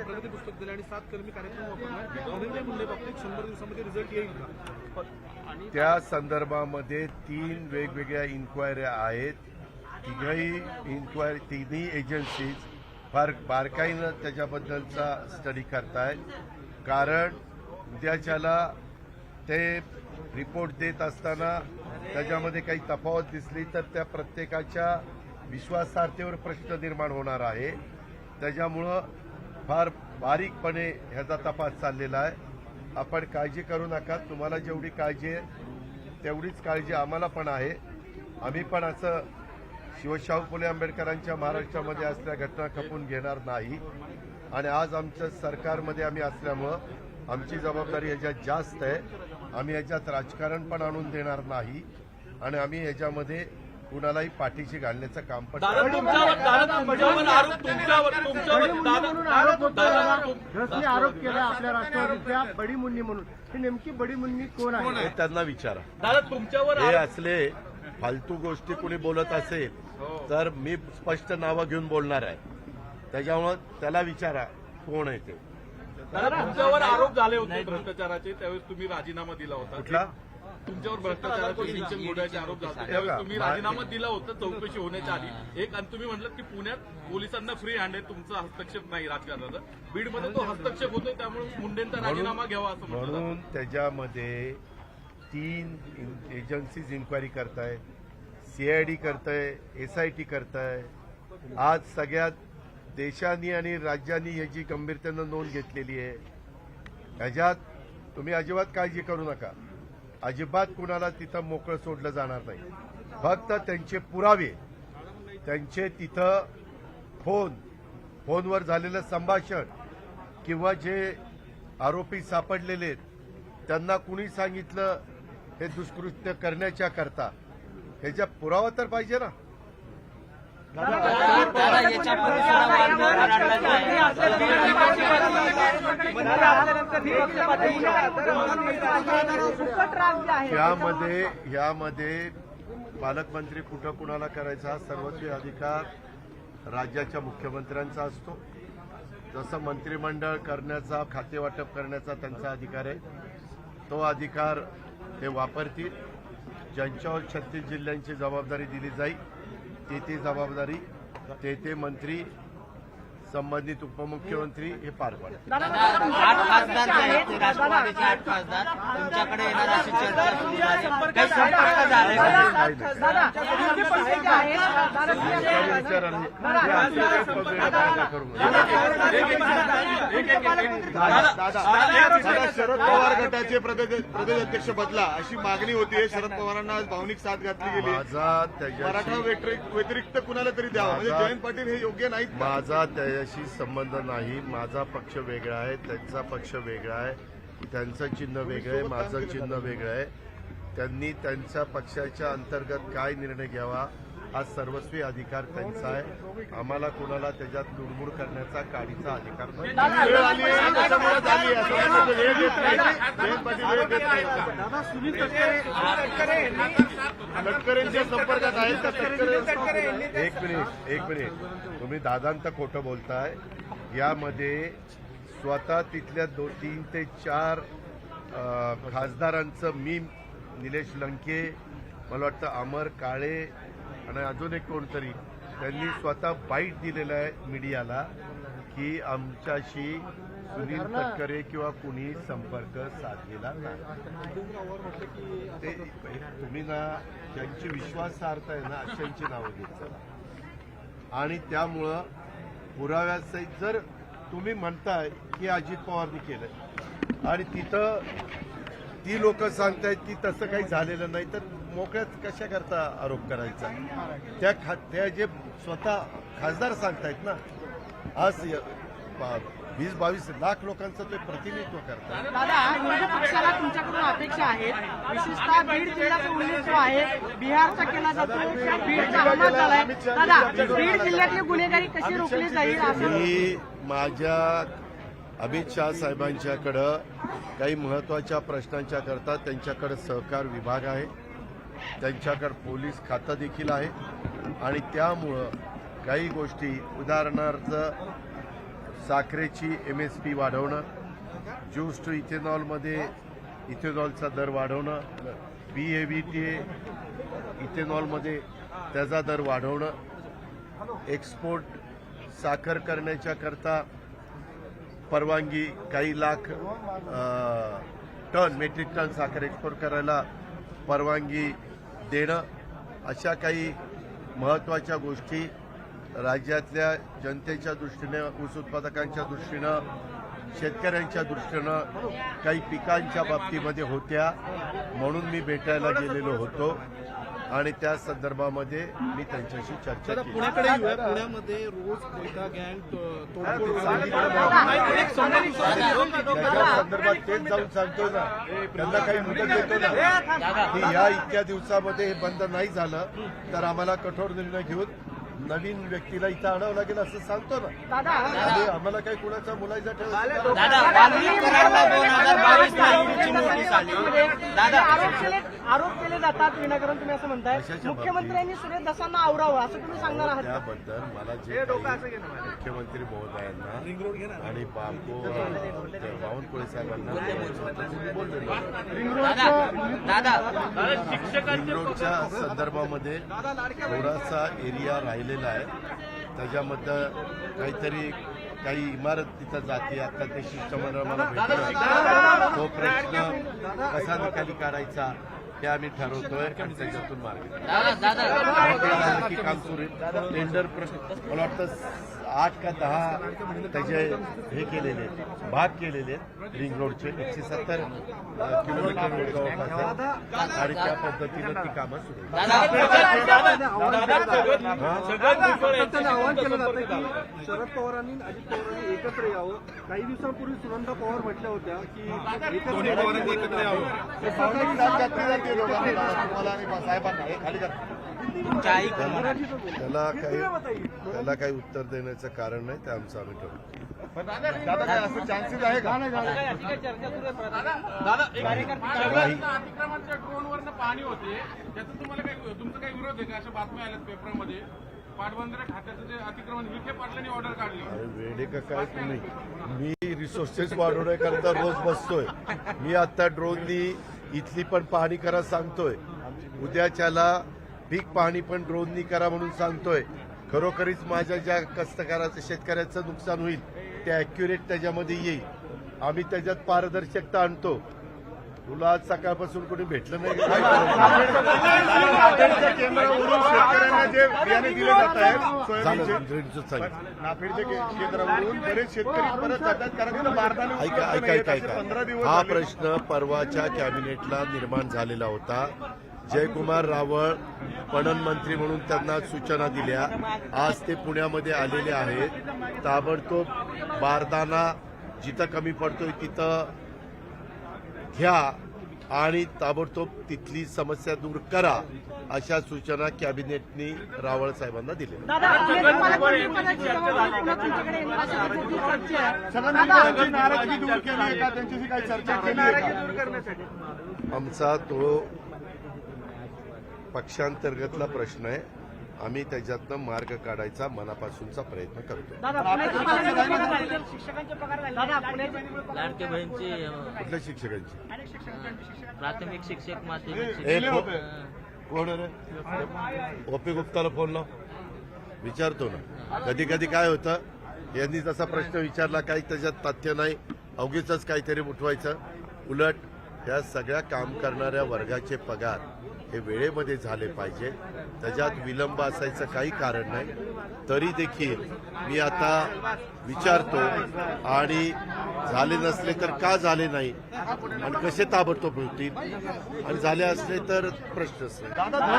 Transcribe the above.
प्रगती पुस्तक दिलं आणि 7 कर्मी कार्यक्रम वापरला. धनंजय मुंडे बाबतीत 100 दिवसामध्ये रिझल्ट येईल का? त्या संदर्भामध्ये 3 वेगवेगळ्या इन्क्वायऱ्या आहेत. तिन्ही एजन्सीज फार बारकाईनं त्याच्याबद्दलचा स्टडी करतायत. कारण उद्याच्याला ते रिपोर्ट देत असताना त्याच्यामध्ये काही तफावत दिसली तर त्या प्रत्येकाच्या विश्वासार्हतेवर प्रश्न निर्माण होणार आहे. त्याच्यामुळं फार बारीकपणे ह्याचा तपास चाललेला आहे. आपण काळजी करू नका. तुम्हाला जेवढी काळजी आहे तेवढीच काळजी आम्हाला पण आहे. आम्ही पण असं शिवशाहू फुले आंबेडकरांच्या महाराष्ट्रामध्ये असल्या घटना खपून घेणार नाही. आणि आज आमच्या सरकारमध्ये आम्ही असल्यामुळं आमची जबाबदारी ह्याच्यात जास्त आहे. आम्ही ह्याच्यात राजकारण पण आणून देणार नाही आणि आम्ही ह्याच्यामध्ये कुणालाही पाठीशी घालण्याचं काम पण आरोप केला आपल्या राष्ट्रवादीच्या बडी मुन्नी म्हणून. ही नेमकी बडी मुन्नी कोण आहे त्यांना विचारा. दादा तुमच्यावर हे असले फालतू गोष्टी कुणी बोलत असेल तर मी स्पष्ट नावं घेऊन बोलणार आहे. त्याच्यामुळे त्याला विचारा कोण आहे ते. दादा तुमच्यावर आरोप झाले होते भ्रष्टाचाराचे, त्यावेळेस तुम्ही राजीनामा दिला होता. कुठला? तुमच्यावर भ्रष्टाचाराचे सिंचन घोटाळ्याचे आरोप झाले त्यावेळेस तुम्ही राजीनामा दिला होता चौकशी होण्याच्या आधी. एक आणि तुम्ही म्हटलं की पुण्यात पोलिसांना फ्री हँड आहे, तुमचा हस्तक्षेप नाही राजकारणाचा. बीडमध्ये तो हस्तक्षेप होतोय, त्यामुळे मुंडेंचा राजीनामा घ्यावा असं म्हणून त्याच्यामध्ये 3 एजन्सीज इन्क्वायरी करताय, CID करताय, SIT करताय. आज सगळ्यात देशांनी आणि राज्यांनी याची गंभीरतेनं नोंद घेतलेली आहे. ह्याच्यात तुम्ही अजिबात काळजी करू नका. अजिबात कुणाला तिथं मोकळं सोडलं जाणार नाही. फक्त त्यांचे पुरावे, त्यांचे तिथं फोनवर झालेलं संभाषण किंवा जे आरोपी सापडलेले आहेत त्यांना कुणी सांगितलं हे दुष्कृत्य करण्याच्या करता, ह्याचा पुरावा तर पाहिजे ना. यामध्ये पालकमंत्री कुठं कुणाला करायचा सर्वस्वी अधिकार राज्याच्या मुख्यमंत्र्यांचा असतो. जसं मंत्रिमंडळ करण्याचा, खातेवाटप करण्याचा त्यांचा अधिकार आहे, तो अधिकार ते वापरतील. ज्यांच्यावर 36 जिल्ह्यांची जबाबदारी दिली जाईल ती जबाबदारी ते मंत्री, संबंधित उपमुख्यमंत्री हे पार पाडतील. 8 खासदार जे आहेत ते राष्ट्रवादीचे 8 खासदार तुमच्याकडे येणार अशी चर्चा सुरू झाली. काही संपर्क झाले शरद पवार गटाचे प्रदेशाध्यक्ष बदला अशी मागणी होती. शरद पवारांना आज भावनिक साथ घातली गेली. मराठा व्यतिरिक्त कुणाला तरी द्यावा, म्हणजे जयंत पाटील हे योग्य नाहीत. माझा त्याच्याशी संबंध नाही. माझा पक्ष वेगळा आहे, त्यांचा पक्ष वेगळा आहे. त्यांचं चिन्ह वेगळं आहे, माझं चिन्ह वेगळं आहे. त्यांनी त्यांच्या पक्षाच्या अंतर्गत काय निर्णय घ्यावा हा सर्वस्वी अधिकार त्यांचा आहे. आम्हाला कुणाला त्याच्यात लुडबुड करण्याचा काडीचा अधिकार नाही. तटकरेंच्या संपर्कात आहेत. एक मिनिट तुम्ही दादांत खोटं बोलताय. यामध्ये स्वतः तिथल्या 3 ते 4 खासदारांचं, मी, निलेश लंके, मला वाटतं अमर काळे आणि अजून एक कोणतरी, त्यांनी स्वतः बाईट दिलेला आहे मीडियाला की आमच्याशी सुनील तटकरे किंवा कुणी संपर्क साधलेला नाही. ते तुम्ही ना ज्यांची विश्वासार्हता आहे ना अशांची नावं घेत चला. आणि त्यामुळं पुराव्यासहित जर तुम्ही म्हणताय की अजित पवारनी केलंय आणि तिथं ती लोक सांगतायत की तसं काही झालेलं नाही, तर मोकळ्यात कशा करता आरोप करायचा. त्या जे स्वतः खासदार सांगतायत ना, आज 20-22 लाख लोकांचं ते प्रतिनिधित्व करतात. दादा, विरोधी पक्षाला तुमच्याकडून अपेक्षा आहेत, विशेषतः बीड जिल्ह्याचा उल्लेख जो आहे बिहारचा केला जातो, बीडचा हमला झालाय. दादा, बीड जिल्ह्यातली गुन्हेगारी कशी रोखली जाईल असं मी माझ्या अमित शाह साहेबांच्याकडं काही महत्वाच्या प्रश्नांच्या करता त्यांच्याकडे सहकार विभाग आहे, त्यांच्याकडे पोलीस खातं देखील आहे आणि त्यामुळं काही गोष्टी उदाहरणार्थ साखरेची MSP वाढवणं, ज्यूस टू इथेनॉलमध्ये इथेनॉलचा दर वाढवणं, BAVTA इथेनॉलमध्ये त्याचा दर वाढवणं, एक्सपोर्ट साखर करण्याच्या करता परवानगी काही लाख मेट्रिक टन साखर एक्सपोर्ट करायला परवानगी देणं, अशा काही महत्त्वाच्या गोष्टी राज्यातल्या जनतेच्या दृष्टीने, ऊस उत्पादकांच्या दृष्टीनं, शेतकऱ्यांच्या दृष्टीनं, काही पिकांच्या बाबतीमध्ये होत्या. म्हणून मी भेटायला गेलेलो होतो आणि त्या संदर्भामध्ये मी त्यांच्याशी चर्चा केली. पुण्याकडे येऊया. पुण्यामध्ये रोज कोयता गँग तोडफोड त्याच्या संदर्भात तेच जाऊन सांगतो ना, त्यांना काही मुदत देतो ना की या इतक्या दिवसामध्ये हे बंद नाही झालं तर आम्हाला कठोर निर्णय घेऊन नवीन व्यक्तीला इथं आणावं लागेल असं सांगतो ना. आणि आम्हाला काही कुणाचा मुलायचा ठेवायचा दादा वाल्मिक कराडला 2022 तारखेची नोटीस आली. दादा आरोप केले जातात विनाकारण, तुम्ही असं म्हणताय. कशाच्या मुख्यमंत्र्यांनी सुरेश दसांना आवरावं असं तुम्ही सांगणार आहात. त्याबद्दल मला जे काही मुख्यमंत्री महोदयांना आणि बावनकुळे साहेबांना दादा रिंग रोडच्या संदर्भामध्ये थोडासा एरिया राहिलेला आहे, त्याच्यामध्ये काहीतरी काही इमारत तिथं जाते. आता ते शिष्टमंडळ मला भेटलं, तो प्रश्न कसा निकाली काढायचा हे आम्ही ठरवतोय आणि त्याच्यातून मार्ग दादा की काम सुरू आहे. टेंडर मला वाटतं 8 का 10 त्याचे हे केलेले आहेत, भाग केलेले आहेत रिंग रोडचे. 170 किलोमीटर रोड जवळपास आहे आणि त्या पद्धतीनं ती कामं सुरू आहेत. सातत्याने आवाहन केलं जातं की शरद पवारांनी अजित पवारांनी एकत्र यावं. काही दिवसांपूर्वी सुनंदा पवार म्हटल्या होत्या की एकत्र यावं. भावनिक साथ घातली जाते दोघांना, तुम्हाला आणि साहेबांना. हे खाली करा. तुमच्या आई त्याला काही उत्तर देण्याचं कारण नाही, ते आमचं आम्ही ठरवतो. दादा काय असं चान्सेस आहे का? दादा अतिक्रमणच्या ड्रोनवरनं पाणी होते, त्याचं तुमचा काही विरोध आहे का? अशा बातम्या आल्यात पेपरमध्ये. पाटबंधारे खात्याचं जे अतिक्रमण विखे पाटलांनी ऑर्डर काढली. अरे वेडे का काय तुम्ही? मी रिसोर्सेस वाढवण्याकरता रोज बसतोय. मी आता ड्रोननी इथली पण पाहणी करा सांगतोय, उद्याच्याला पीक पाहणी पण ड्रोननी करा म्हणून सांगतोय. खरोखरीच माझ्या ज्या कष्टकऱ्याचं शेतकऱ्याचं नुकसान होईल ते अॅक्युरेट त्याच्यामध्ये येईल. आम्ही त्याच्यात पारदर्शकता आणतो. तुला आज सकाळपासून कोणी भेटलं नाही काय नाफेडच्या केंद्रावरून शेतकऱ्यांना जे बियाणे दिले जात आहेत सोयाबीनचे, नाफेडच्या केंद्रावरून बरेच शेतकरी परत जातात कारण तिथं बारदाने ऐका 15 दिवस हा झाले. प्रश्न परवाच्या कॅबिनेटला निर्माण झालेला होता. जयकुमार रावळ पणन मंत्री म्हणून त्यांना सूचना दिल्या. आज ते पुण्यामध्ये आलेले आहेत. ताबडतोब बारदाना जिथं कमी पडतोय तिथं घ्या आणि ताबडतोब तिथली समस्या दूर करा, अशा सूचना कॅबिनेटनी रावळ साहेबांना दिल्या. सगळ्यांची नाराजी दूर केली आहे का? त्यांच्याशी काही चर्चा केली आहे का? आमचा तो पक्षांतर्गतला प्रश्न आहे. आम्ही त्याच्यातनं मार्ग काढायचा मनापासूनचा प्रयत्न करतो. लाडके बहीणची कुठल्या शिक्षकांची? प्राथमिक शिक्षक माध्यमिक हे शिक्षक कोण रे? ओपी गुप्ताला फोन लाव, विचारतो ना. कधी कधी काय होतं, यांनी जसा प्रश्न विचारला काही त्याच्यात तथ्य नाही, अवघीच काहीतरी उठवायचं. उलट या सगळ्या काम करणाऱ्या वर्गाचे पगार हे वेळेमध्ये झाले पाहिजे, त्याच्यात विलंब असायचं काही कारण नाही. तरी देखील मी आता विचारतो आणि झाले नसले तर का झाले नाही आणि कसे ताबडतोब होतील आणि झाले असले तर प्रश्नच नाही.